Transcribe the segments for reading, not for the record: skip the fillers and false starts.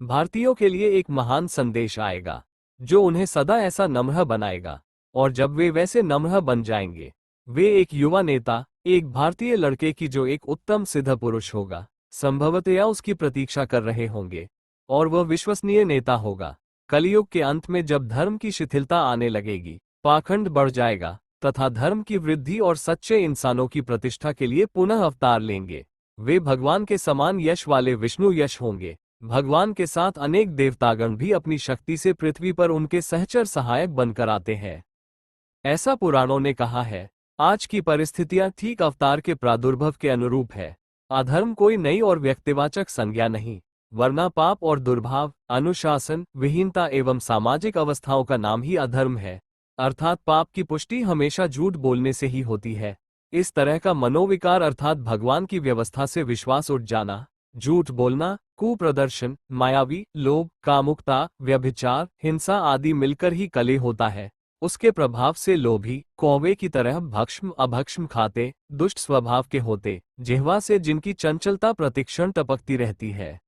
भारतीयों के लिए एक महान संदेश आएगा जो उन्हें सदा ऐसा नम्र बनाएगा। और जब वे वैसे नम्र बन जाएंगे, वे एक युवा नेता, एक भारतीय लड़के की जो एक उत्तम सिद्ध पुरुष होगा, संभवतया उसकी प्रतीक्षा कर रहे होंगे, और वह विश्वसनीय नेता होगा। कलयुग के अंत में जब धर्म की शिथिलता आने लगेगी, पाखंड बढ़ जाएगा तथा धर्म की वृद्धि और सच्चे इंसानों की प्रतिष्ठा के लिए पुनः अवतार लेंगे। वे भगवान के समान यश वाले विष्णु यश होंगे। भगवान के साथ अनेक देवतागण भी अपनी शक्ति से पृथ्वी पर उनके सहचर सहायक बनकर आते हैं। ऐसा पुराणों ने कहा है। आज की परिस्थितियां ठीक अवतार के प्रादुर्भव के अनुरूप है। अधर्म कोई नई और व्यक्तिवाचक संज्ञा नहीं, वरना पाप और दुर्भाव, अनुशासन, विहीनता एवं सामाजिक अवस्थाओं का नाम ही अधर्म है। अर्थात पाप की पुष्टि हमेशा झूठ बोलने से ही होती है। इस तरह का मनोविकार अर्थात भगवान की व्यवस्था से विश्वास उठ जाना, झूठ बोलना, कुप्रदर्शन, मायावी, लोभ, कामुकता, व्यभिचार, हिंसा आदि मिलकर ही कलह होता है। उसके प्रभाव से लोभी, कौवे की तरह भक्ष्म अभक्ष्म खाते, दुष्ट स्वभाव के होते, जिह्वा से जिनकी चंचलता प्रतिक्षण टपकती रहती है,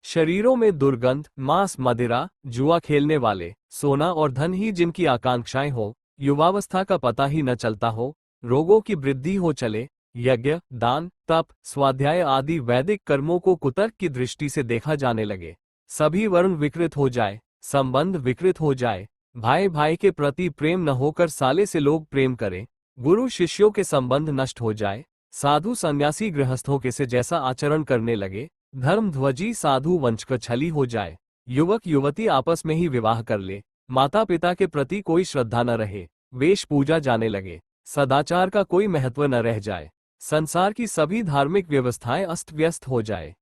शरीरों में दुर्गंध, मांस, मदिरा, जुआ खेलने वाले, सोना और धन ही जिनकी आकांक्षाएं हो, युवावस्था का पता ही न चलता हो, रोगों की वृद्धि हो चले, यज्ञ, दान, तप, स्वाध्याय आदि वैदिक कर्मों को कुतर्क की दृष्टि से देखा जाने लगे, सभी वर्ण विकृत हो जाए, संबंध विकृत हो जाए, भाई भाई के प्रति प्रेम न होकर साले से लोग प्रेम करें, गुरु शिष्यों के संबंध नष्ट हो जाए, साधु सन्यासी गृहस्थों के से जैसा आचरण करने लगे, धर्म ध्वजी साधु वंचक छली हो जाए, युवक युवती आपस में ही विवाह कर ले, माता पिता के प्रति कोई श्रद्धा न रहे, वेश पूजा जाने लगे, सदाचार का कोई महत्व न रह जाए, संसार की सभी धार्मिक व्यवस्थाएं अस्त व्यस्त हो जाए,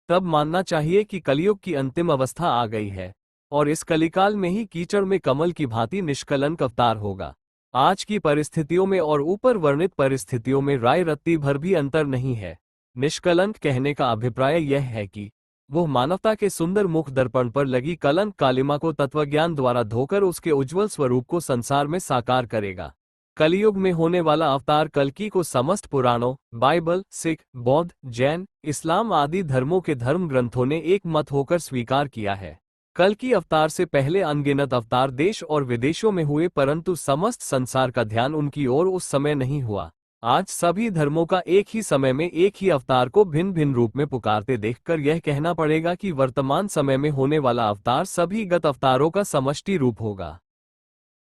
तब मानना चाहिए कि कलयुग की अंतिम अवस्था आ गई है और इस कलिकाल में ही कीचड़ में कमल की भांति निष्कलंक अवतार होगा। आज की परिस्थितियों में और ऊपर वर्णित परिस्थितियों में राय रत्ती भर भी अंतर नहीं है। निष्कलंक कहने का अभिप्राय यह है कि वो मानवता के सुंदर मुख दर्पण पर लगी कलंक कालिमा को तत्वज्ञान द्वारा धोकर उसके उज्ज्वल स्वरूप को संसार में साकार करेगा। कलयुग में होने वाला अवतार कल्कि को समस्त पुराणों, बाइबल, सिख, बौद्ध, जैन, इस्लाम आदि धर्मों के धर्म ग्रंथों ने एक मत होकर स्वीकार किया है। कल्कि अवतार से पहले अनगिनत अवतार देश और विदेशों में हुए, परंतु समस्त संसार का ध्यान उनकी ओर उस समय नहीं हुआ। आज सभी धर्मों का एक ही समय में एक ही अवतार को भिन्न भिन्न रूप में पुकारते देखकर यह कहना पड़ेगा कि वर्तमान समय में होने वाला अवतार सभी गत अवतारों का समष्टि रूप होगा।